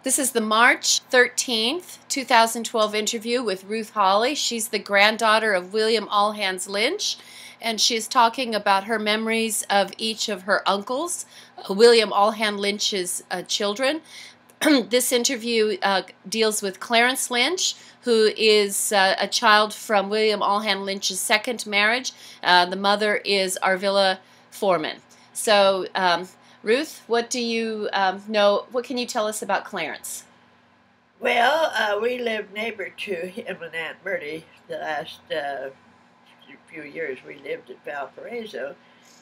This is the March 13th, 2012 interview with Ruth Hawley. She's the granddaughter of William Allhands Lynch, and she's talking about her memories of each of her uncles, William Allhands Lynch's children. This interview deals with Clarence Linch, who is a child from William Allhands Lynch's second marriage. The mother is Arvilla Foreman. So, Ruth, what do you know? What can you tell us about Clarence? Well, we lived neighbor to him and Aunt Myrtie the last few years. We lived at Valparaiso,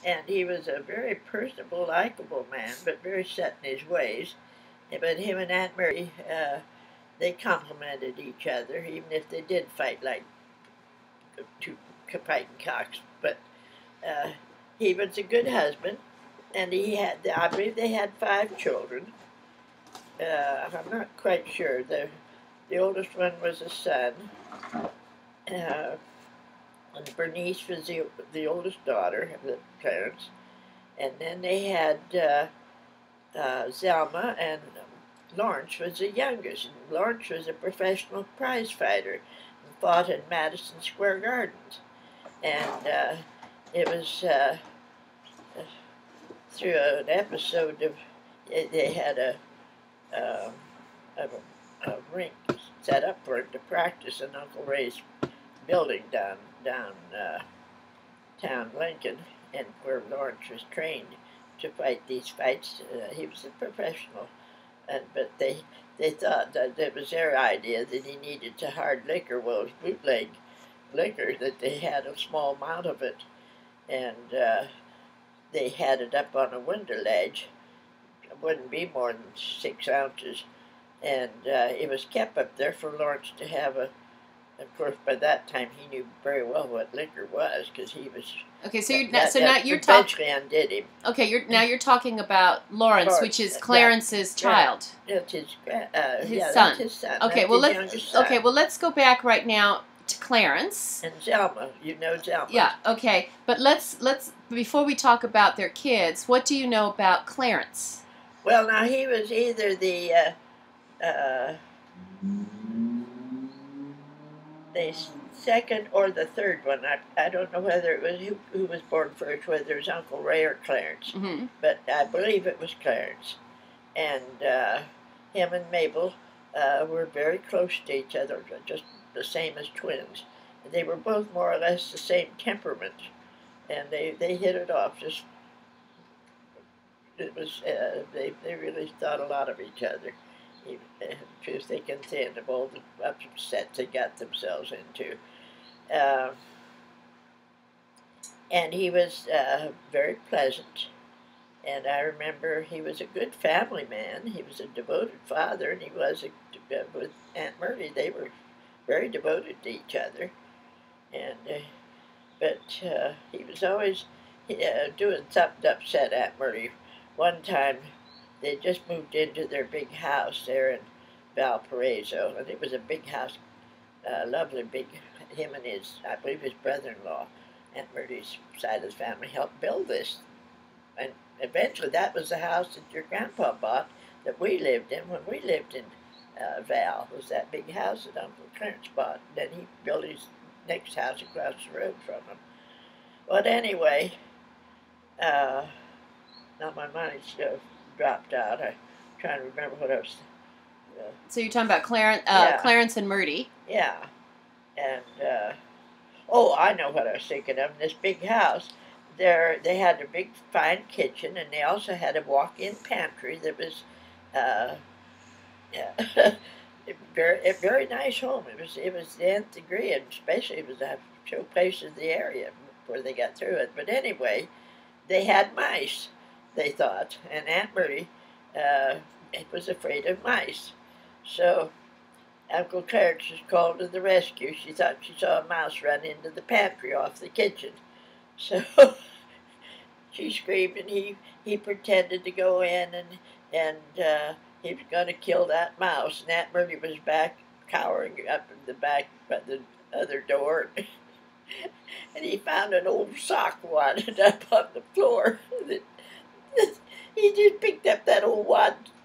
and he was a very personable, likable man, but very set in his ways. But him and Aunt Myrtie, they complimented each other, even if they did fight like two fighting cocks. But he was a good husband, and he had, I believe they had 5 children. I'm not quite sure. The oldest one was a son, and Bernice was the oldest daughter of Clarence. And then they had Zelma, and Lawrence was the youngest. And Lawrence was a professional prize fighter and fought in Madison Square Gardens. And it was through an episode of, they had a rink set up for him to practice in Uncle Ray's building downtown Lincoln, and where Lawrence was trained to fight these fights. He was a professional, but they thought that it was their idea that he needed to hard liquor. Well, it was bootleg liquor, that they had a small amount of it, and they had it up on a window ledge. It wouldn't be more than 6 ounces, and it was kept up there for Lawrence to have a. Of course, by that time he knew very well what liquor was, because he was. Okay, so now you're talking. Undid him. Okay, you're talking about Lawrence, which is Clarence's child. That's his son. That's his son. Okay, well let's go back right now to Clarence. And Zelma, you know Zelma. Yeah. Okay, but let's before we talk about their kids, what do you know about Clarence? Well, now he was either the second or the third one. I don't know whether it was who was born first, whether it was Uncle Ray or Clarence. Mm-hmm. But I believe it was Clarence. And him and Mabel were very close to each other, just the same as twins. They were both more or less the same temperament, and they hit it off. Just it was they really thought a lot of each other. Truth they can stand of all the upsets they got themselves into. And he was very pleasant, and I remember he was a good family man. He was a devoted father, and he was with Aunt Myrtie. They were very devoted to each other, and but he was always doing something to upset Aunt Myrtie. One time, they just moved into their big house there in Valparaiso, and it was a big house, lovely big. Him and his, I believe his brother-in-law, Aunt Myrtie's side of the family, helped build this. And eventually that was the house that your grandpa bought that we lived in when we lived in Val. It was that big house that Uncle Clarence bought. Then he built his next house across the road from him. But anyway, now my mind's dropped out. I'm trying to remember what I was. So you're talking about Clarence and Myrtie. Yeah, and oh, I know what I was thinking of. In this big house, they had a big fine kitchen, and they also had a walk-in pantry that was a very nice home. It was the nth degree, and especially it was a showplace of the area before they got through it. But anyway, they had mice, they thought, and Aunt Myrtie was afraid of mice. So Uncle Clarence was called to the rescue. She thought she saw a mouse run into the pantry off the kitchen. So she screamed, and he pretended to go in, and he was going to kill that mouse. And Aunt Myrtie was back, cowering up in the back by the other door. And he found an old sock wadded up on the floor. He just picked up that old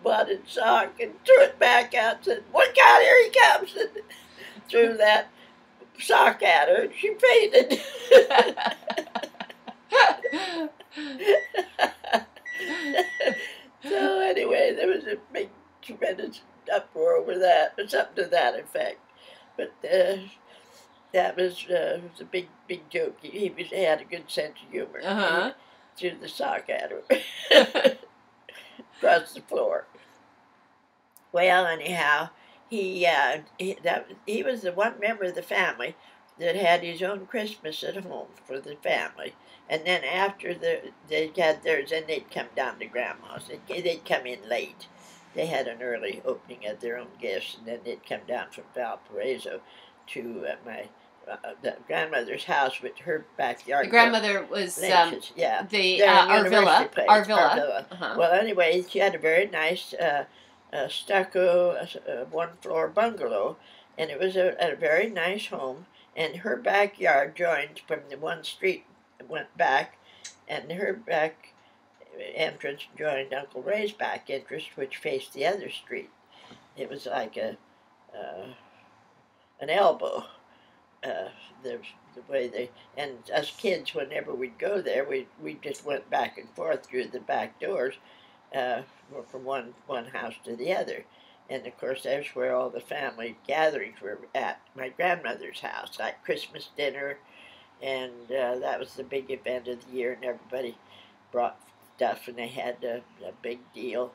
wadded sock and threw it back out and said, "Look out, here he comes," and threw that sock at her and she fainted. So anyway, there was a big, tremendous uproar over that, or something to that effect. But that was a big, big joke. He had a good sense of humor. Uh-huh. He threw the sock at her across the floor. Well, anyhow, he was the one member of the family that had his own Christmas at home for the family. And then after they had theirs, then they'd come down to Grandma's. They'd come in late. They had an early opening of their own gifts, and then they'd come down from Valparaiso to my the grandmother's house with her backyard. The grandmother was Lynch's, yeah, the Arvilla. Arvilla. Well, anyway, she had a very nice stucco one-floor bungalow, and it was a very nice home. And her backyard joined from the one street, went back, and her back entrance joined Uncle Ray's back entrance, which faced the other street. It was like an elbow. The way they, and us kids, whenever we'd go there, we just went back and forth through the back doors from one house to the other. And of course, that's where all the family gatherings were at my grandmother's house, like Christmas dinner, and that was the big event of the year, and everybody brought stuff, and they had a big deal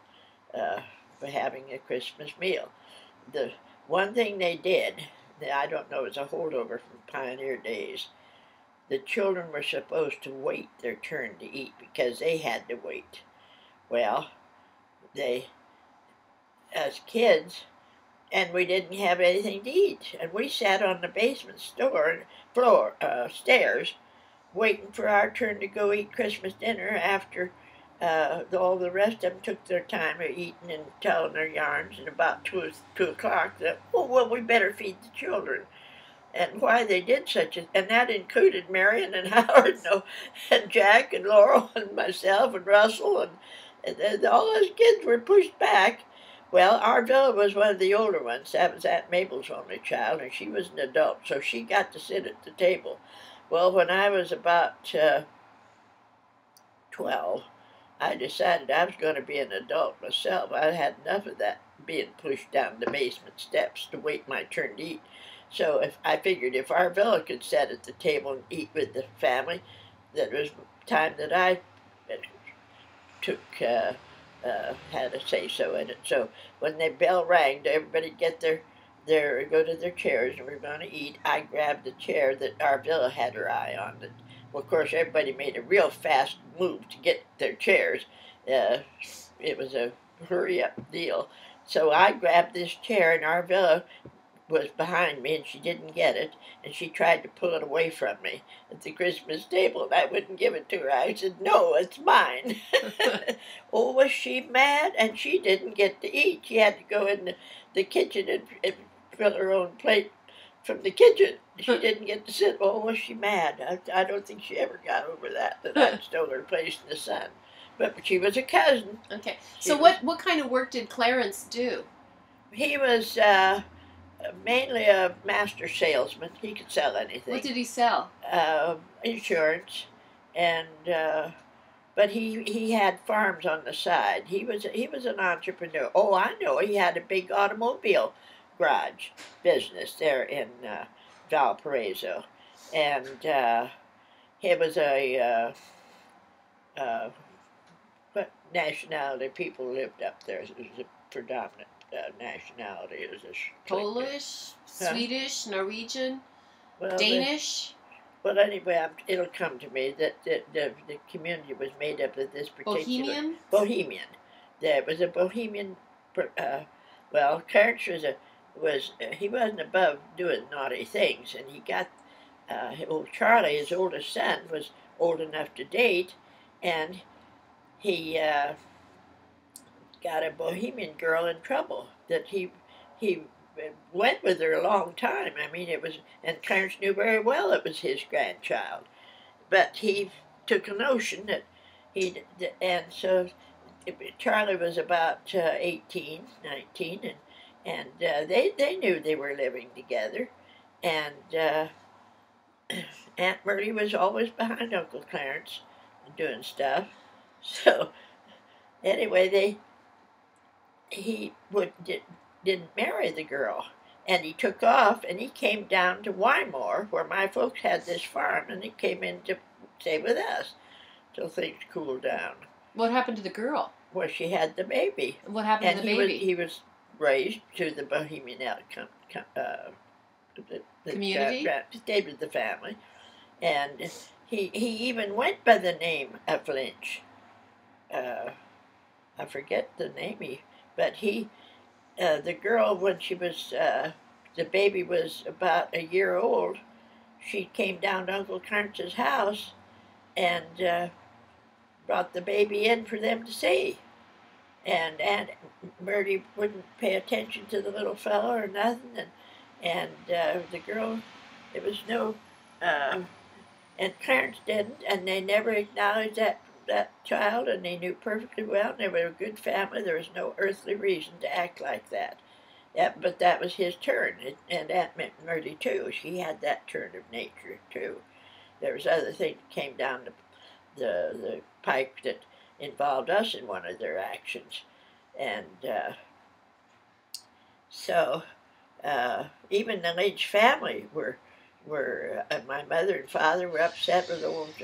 for having a Christmas meal. The one thing they did, that I don't know, it was a holdover from pioneer days, the children were supposed to wait their turn to eat because they had to wait. Well, as kids, and we didn't have anything to eat, and we sat on the basement stairs, waiting for our turn to go eat Christmas dinner after all the rest of them took their time of eating and telling their yarns, and about 2 o'clock, we better feed the children. And why they did and that included Marion and Howard and Jack and Laurel and myself and Russell, and all those kids were pushed back. Well, Arvilla was one of the older ones. That was Aunt Mabel's only child, and she was an adult, so she got to sit at the table. Well, when I was about 12, I decided I was going to be an adult myself. I had enough of that being pushed down the basement steps to wait my turn to eat. So I figured if Arvilla could sit at the table and eat with the family, that was time that I took had a say-so in it. So when the bell rang, everybody get go to their chairs, and we were going to eat. I grabbed the chair that Arvilla had her eye on. Well, of course, everybody made a real fast move to get their chairs. It was a hurry-up deal. So I grabbed this chair, and Arvilla was behind me, and she didn't get it, and she tried to pull it away from me at the Christmas table, and I wouldn't give it to her. I said, "No, it's mine." Oh, was she mad? And she didn't get to eat. She had to go in the kitchen and fill her own plate from the kitchen. She didn't get to sit. Oh, was she mad? I don't think she ever got over that I stole her place in the sun. But she was a cousin. Okay. So what kind of work did Clarence do? He was mainly a master salesman. He could sell anything. What did he sell? Insurance, and but he had farms on the side. He was an entrepreneur. Oh, I know. He had a big automobile garage business there in Valparaiso, and he was what nationality people lived up there? It was a predominant nationality. It was a Polish, Swedish, Norwegian, well, Danish. Well, anyway, it'll come to me that the community was made up of this particular Bohemian. There was a Bohemian. Well, Clarence he wasn't above doing naughty things, and he got old Charlie, his oldest son, was old enough to date, and he got a Bohemian girl in trouble. That he went with her a long time. I mean, and Clarence knew very well it was his grandchild, but he took a notion that and so Charlie was about 18, 19, and they knew they were living together, and Aunt Murray was always behind Uncle Clarence doing stuff. So anyway, he didn't marry the girl, and he took off, and he came down to Wymore, where my folks had this farm, and he came in to stay with us till things cooled down. What happened to the girl? Well, she had the baby. What happened to the baby? He was raised to the Bohemian community. Stayed with the family, and he even went by the name of Lynch. I forget the name but the girl, when she was the baby was about a year old, she came down to Uncle Clarence's house and brought the baby in for them to see. And Aunt Murdy wouldn't pay attention to the little fellow or nothing, and the girl, there was no, and Clarence didn't, and they never acknowledged that child, and they knew perfectly well, and they were a good family. There was no earthly reason to act like that. But that was his turn, and Aunt Murdy too. She had that turn of nature too. There was other things that came down the pike that involved us in one of their actions, and so even the Lynch family were my mother and father were upset with old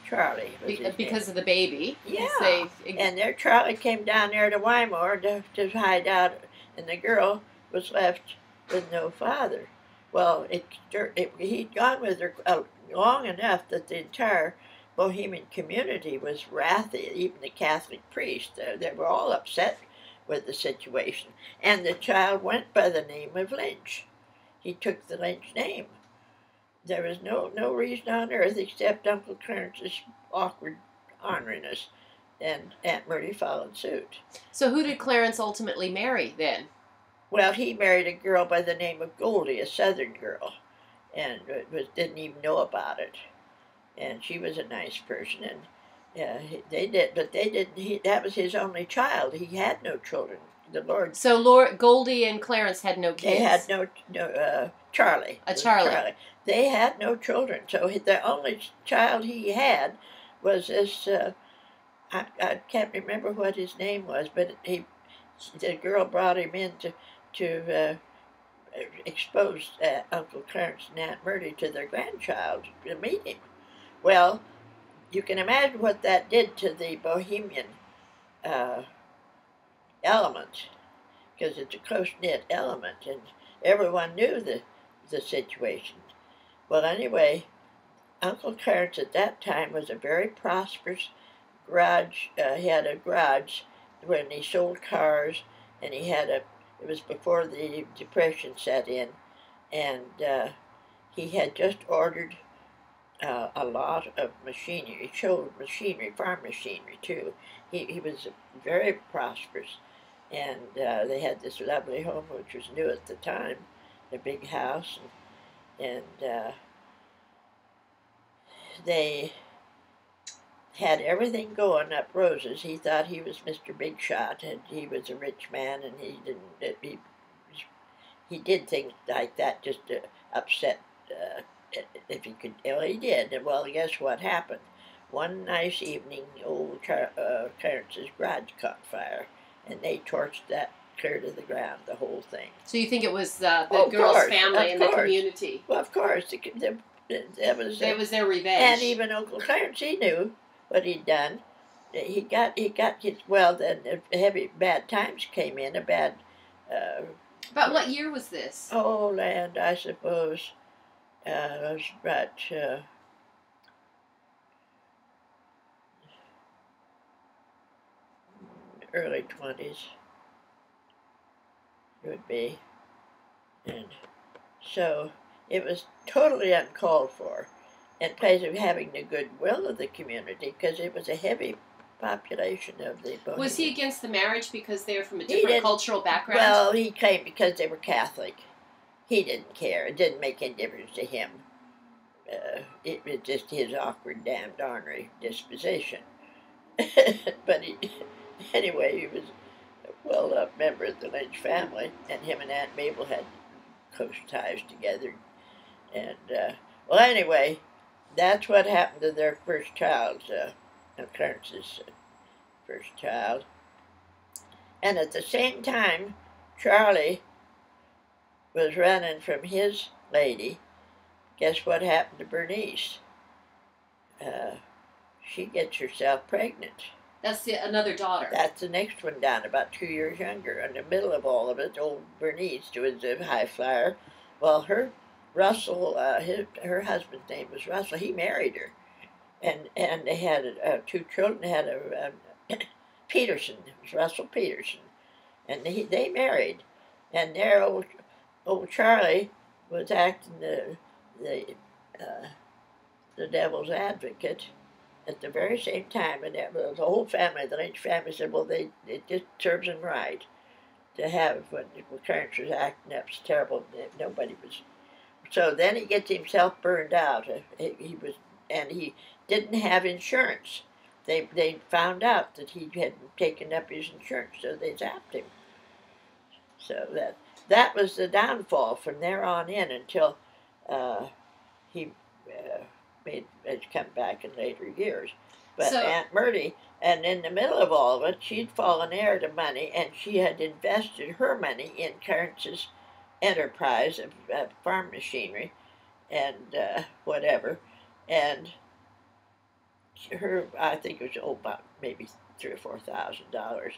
Charlie. Because of the baby. Yeah, and their Charlie came down there to Wymore to hide out, and the girl was left with no father. Well, he'd gone with her long enough that the entire Bohemian community was wrathy. Even the Catholic priests, they were all upset with the situation. And the child went by the name of Lynch. He took the Lynch name. There was no reason on earth except Uncle Clarence's awkward orneriness, and Aunt Murdy followed suit. So who did Clarence ultimately marry then? Well, he married a girl by the name of Goldie, a Southern girl, and didn't even know about it. And she was a nice person, and they didn't. That was his only child. He had no children. The Lord. So Goldie and Clarence had no kids. They had Charlie. Charlie. They had no children. So the only child he had was this. I can't remember what his name was, but the girl brought him in to expose Uncle Clarence and Aunt Murdy to their grandchild to meet him. Well, you can imagine what that did to the Bohemian element, because it's a close-knit element, and everyone knew the situation. Well, anyway, Uncle Clarence at that time was a very prosperous garage. He had a garage when he sold cars, and it was before the Depression set in, and he had just ordered a lot of machinery. He sold machinery, farm machinery too. He was very prosperous, and they had this lovely home, which was new at the time, a big house, and they had everything going up roses. He thought he was Mr. Big Shot, and he was a rich man, and he did things like that just to upset. If he could, well, he did. And well, guess what happened? One nice evening, old Clarence's garage caught fire, and they torched that clear to the ground, the whole thing. So you think it was the girl's family and the community? Well, of course, it was their revenge. And even Uncle Clarence, he knew what he'd done. He got his, well, then bad times came in. About what year was this? Oh, land, I suppose. It was about early 20s, it would be. And so it was totally uncalled for, in place of having the goodwill of the community, because it was a heavy population of the Bohemians. Was he against the marriage because they were from a different cultural background? Well, he claimed because they were Catholic. He didn't care. It didn't make any difference to him. It was just his awkward, damned ornery disposition. but anyway, he was a well-loved member of the Lynch family, and him and Aunt Mabel had close ties together. And well, anyway, that's what happened to their first child, Clarence's first child. And at the same time, Charlie was running from his lady. Guess what happened to Bernice? Uh, she gets herself pregnant. That's another daughter. That's the next one down, about 2 years younger. In the middle of all of it, old Bernice, who was a high flyer, well, Russell, her husband's name was Russell. He married her, and they had 2 children. They had a Peterson, it was Russell Peterson, and they married, and their old Charlie was acting the devil's advocate at the very same time, and the whole family, the Lynch family, said, well, it just serves them right to have when Clarence was acting up. It's terrible. Nobody was. So then he gets himself burned out. He didn't have insurance. They found out that he hadn't taken up his insurance, so they zapped him. So that was the downfall from there on in until he has come back in later years. But Aunt Murdy, and in the middle of all of it, she'd fallen heir to money, and she had invested her money in Clarence's enterprise of farm machinery and whatever. And I think it was about maybe $3,000 or $4,000,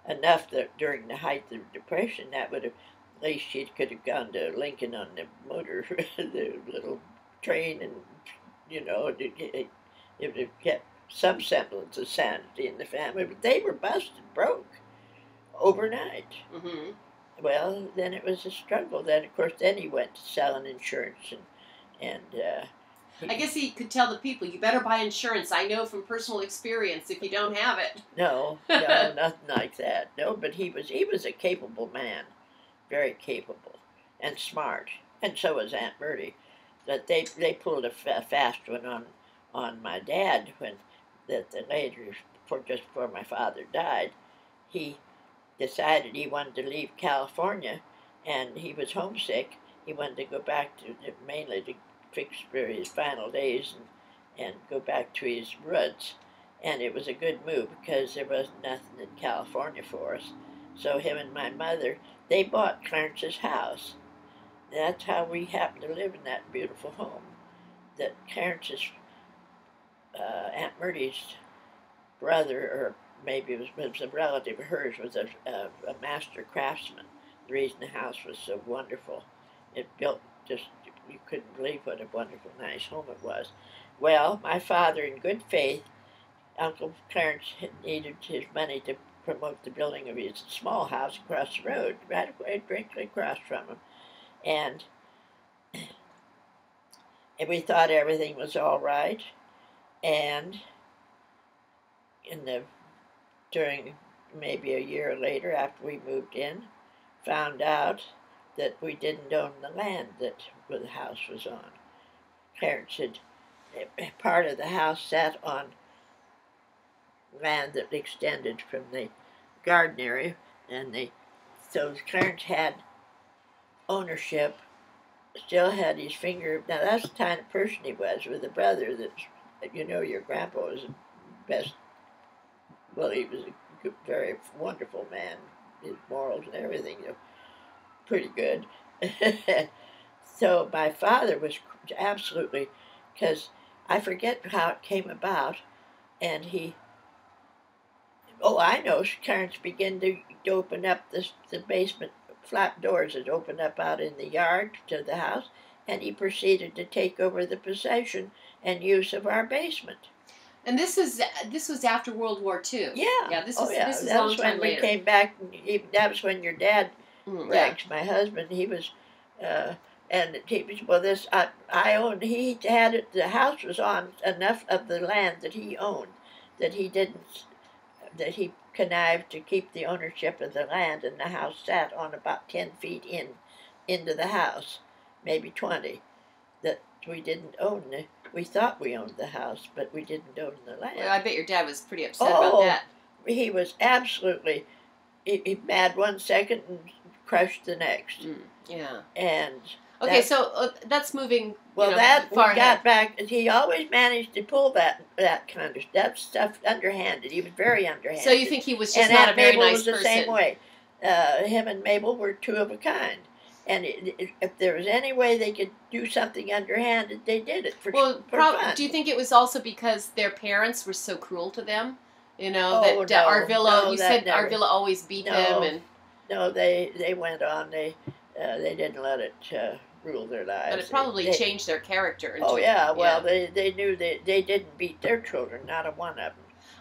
enough that during the height of the Depression, that would have, at least she could have gone to Lincoln on the motor, the little train, and it would have kept some semblance of sanity in the family. But they were busted broke overnight. Mm-hmm. Well, then it was a struggle. Then, of course, he went to selling insurance, and I guess he could tell the people, you better buy insurance. I know from personal experience if you don't have it. No, nothing like that. No, but he was a capable man, very capable and smart, and so was Aunt Murdy. That they pulled a fast one on my dad when later, just before my father died, he decided he wanted to leave California, and he was homesick. He wanted to go back mainly to fix for his final days and go back to his roots. And it was a good move because there was nothing in California for us. So him and my mother, they bought Clarence's house. That's how we happened to live in that beautiful home. That Clarence's, Aunt Murdy's brother, or maybe it was a relative of hers, was a master craftsman. The reason the house was so wonderful, it built just, you couldn't believe what a wonderful, nice home it was. Well, my father, in good faith, Uncle Clarence needed his money to promote the building of his small house across the road, right directly across from him. And we thought everything was all right. And during maybe a year later, after we moved in, found out that we didn't own the land that the house was on. Clarence had, part of the house sat on land that extended from the garden area, and so Clarence had ownership, still had his finger. Now that's the kind of person he was, with a brother that, your grandpa was the best. Well, he was a very wonderful man. His morals and everything, pretty good. So my father was absolutely, because I forget how it came about, and I know, Clarence began to open up the basement flap doors that opened up out in the yard to the house, and he proceeded to take over the possession and use of our basement. And this was after World War II. Yeah. Yeah. This is a that long was time when later. we came back. That was when your dad, Rex, my husband, he was, and he was, well, this I owned. He had it. The house was on enough of the land that he owned that he didn't. That he connived to keep the ownership of the land, and the house sat on about 10 feet into the house, maybe 20. That we didn't own the. We thought we owned the house, but we didn't own the land. Well, I bet your dad was pretty upset about that. He was absolutely he mad one second and crushed the next. Yeah. And okay, so that's moving. Well, that far we got back. He always managed to pull that kind of stuff underhanded. He was very underhanded. So you think he was just and not Aunt a very Mabel nice was the person? same way. Him and Mabel were two of a kind. And if there was any way they could do something underhanded, they did it for fun. Do you think it was also because their parents were so cruel to them? You know, Arvilla, you said Arvilla always beat them. And no, they went on. They didn't let it rule their lives. But it probably changed their character. Well, they knew they didn't beat their children, not a one of them.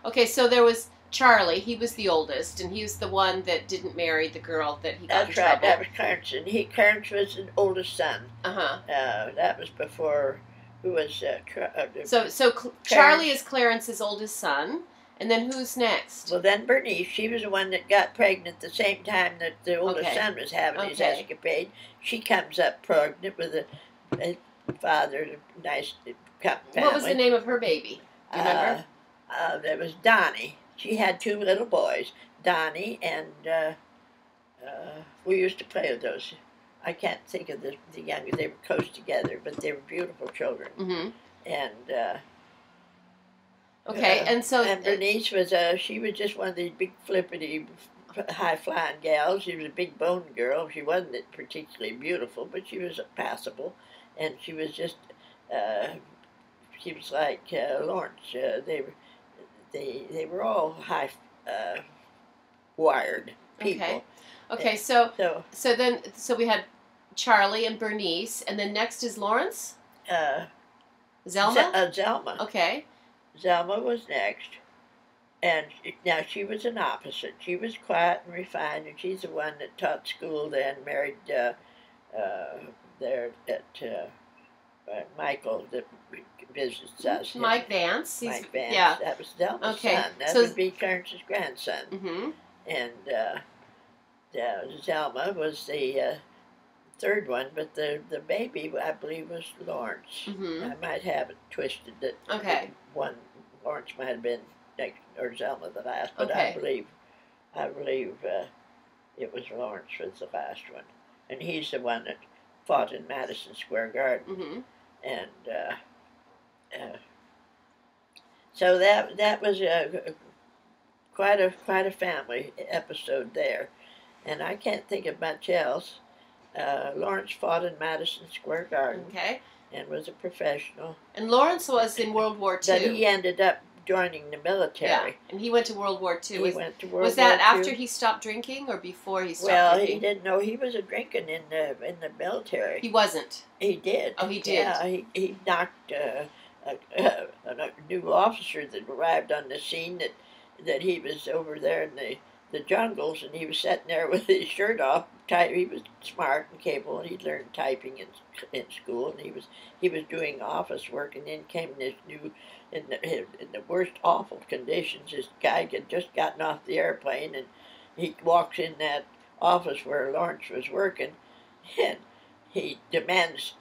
Okay, so there was Charlie. He was the oldest, and he was the one that didn't marry the girl that he got in trouble. That was Clarence. And Clarence was the oldest son. That was before, who was... Charlie is Clarence's oldest son, and then who's next? Well, then Bernice. She was the one that got pregnant at the same time that the oldest son was having his escapade. She comes up pregnant with a father, a nice family. What was the name of her baby? Do you remember? That was Donnie. She had two little boys, Donnie and we used to play with those. I can't think of the younger. They were close together, but they were beautiful children. And and Bernice was she was just one of these big flippity, high flying gals. She was a big boned girl. She wasn't particularly beautiful, but she was passable, and she was just she was like Lawrence. They were all high wired people. Okay. So we had Charlie and Bernice, and then next is Lawrence. Zelma. Zelma. Okay. Zelma was next, and now she was an opposite. She was quiet and refined, and she's the one that taught school. Then married there at Michael that visits us. Mike Vance. Mike Vance. Yeah. That was Zelma's son. That would be Clarence's grandson. And Zelma was the third one, but the baby, I believe, was Lawrence. I might have it twisted that one Lawrence might have been next, or Zelma the last, but I believe it was Lawrence was the last one, and he's the one that fought in Madison Square Garden, and so that was quite a family episode there, and I can't think of much else. Lawrence fought in Madison Square Garden. And was a professional. And Lawrence was in World War II. But he ended up joining the military. Yeah, and he went to World War II. He went to World War II. Was that after he stopped drinking or before he stopped drinking? He didn't know he was drinking in the military. He wasn't. He did. Oh, he did. Yeah, he knocked a new officer that arrived on the scene that he was over there in the jungles, and he was sitting there with his shirt off. He was smart and capable, and he'd learned typing in school, and he was doing office work, and then came this new, in the worst awful conditions. This guy had just gotten off the airplane, and he walks in that office where Lawrence was working, and he demands,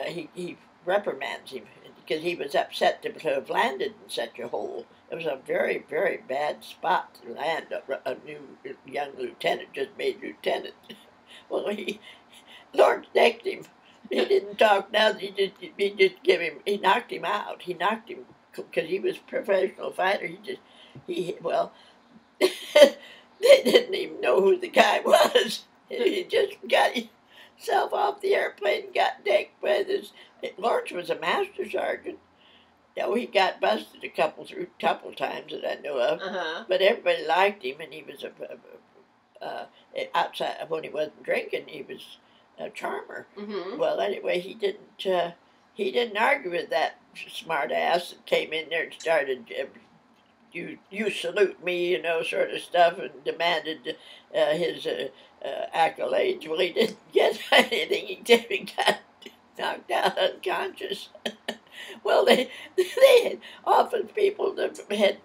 he reprimands him, because he was upset to have landed in such a hole. It was a very, very bad spot to land a new young lieutenant, just made lieutenant. Well, Lawrence necked him. He didn't talk now. He knocked him out. He knocked him because he was a professional fighter. They didn't even know who the guy was. He just got himself off the airplane and got decked by this. Lawrence was a master sergeant. No, he got busted a couple times that I know of, but everybody liked him, and he was outside when he wasn't drinking. He was a charmer. Well, anyway, he didn't argue with that smart ass that came in there and started you salute me, sort of stuff, and demanded his accolades. Well, he didn't get anything except he got knocked out unconscious. Well, they had often people that had.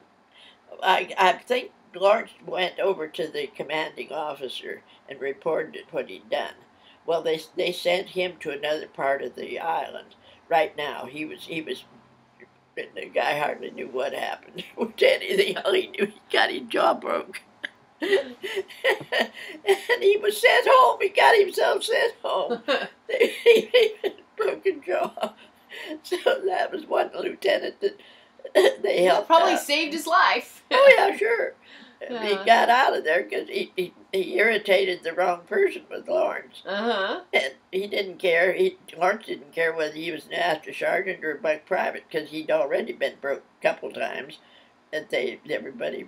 I think Lawrence went over to the commanding officer and reported what he'd done. Well, they sent him to another part of the island. Right now, the guy hardly knew what happened with anything. All he knew, he got his jaw broke. And he was sent home. He got himself sent home. He had a broken jaw. So that was one lieutenant that they helped. Probably saved his life. Oh yeah, sure. He got out of there because he irritated the wrong person with Lawrence. And he didn't care. Lawrence didn't care whether he was an master sergeant or a buck private because he'd already been broke a couple times. And everybody,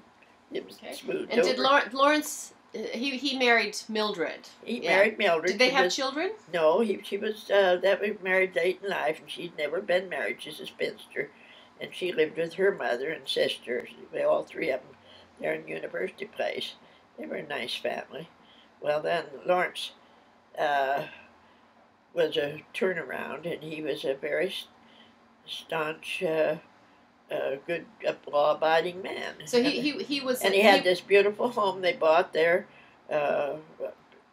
it was smoothed and over. did Lawrence? He married Mildred. He married Mildred. Did they have children? No, she was married late in life, and she'd never been married. She's a spinster, and she lived with her mother and sister. All three of them. They're in University Place. They were a nice family. Well, then Lawrence was a turnaround, and he was a very staunch, good, law-abiding man. So he was. And he had this beautiful home they bought there, out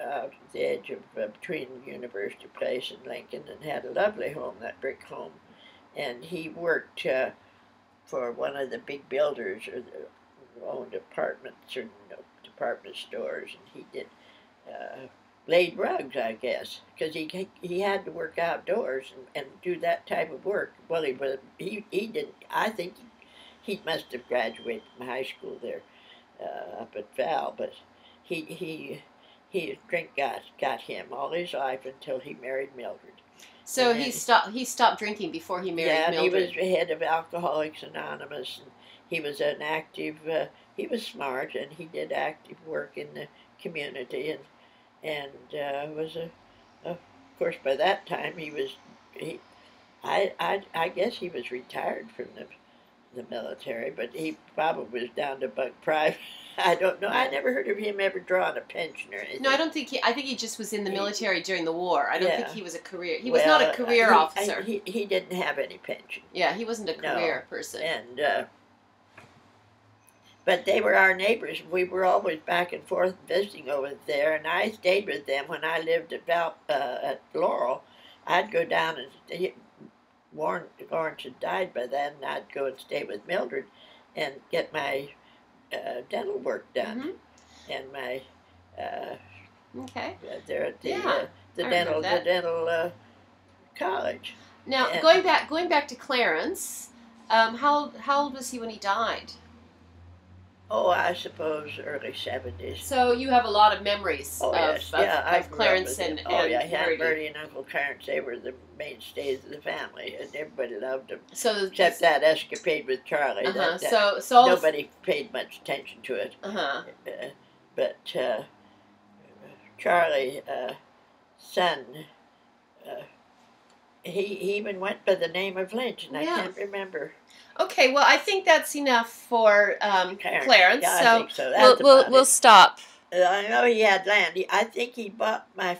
at the edge of between University Place and Lincoln, and had a lovely home, that brick home. And he worked for one of the big builders, or owned apartments or department stores, and he did laid rugs, I guess, because he had to work outdoors and do that type of work. Well, he didn't. I think he must have graduated from high school there up at Val, but drink got him all his life until he married Mildred. So he stopped drinking before he married Mildred. Yeah, he was head of Alcoholics Anonymous. And he was an active. He was smart, and he did active work in the community, and was of course by that time I guess he was retired from the military, but he probably was down to buck private. I don't know. I never heard of him ever drawing a pension or anything. No, I don't think I think he just was in the military during the war. I don't think he was a career. He was not a career officer. He didn't have any pension. Yeah, he wasn't a career person. And but they were our neighbors. We were always back and forth visiting over there, and I stayed with them when I lived at Laurel. I'd go down and Lawrence had died by then, and I'd go and stay with Mildred and get my dental work done, and my there at the dental college. Now, going back to Clarence, how old was he when he died? Oh, I suppose early 70s. So you have a lot of memories of Clarence and Bertie and Uncle Clarence. They were the mainstays of the family, and everybody loved them. So except that escapade with Charlie. So nobody paid much attention to it. But Charlie, son, he even went by the name of Lynch, and I can't remember. Okay, well, I think that's enough for Clarence. Yeah, I think so. We'll stop. I know he had land. I think he bought my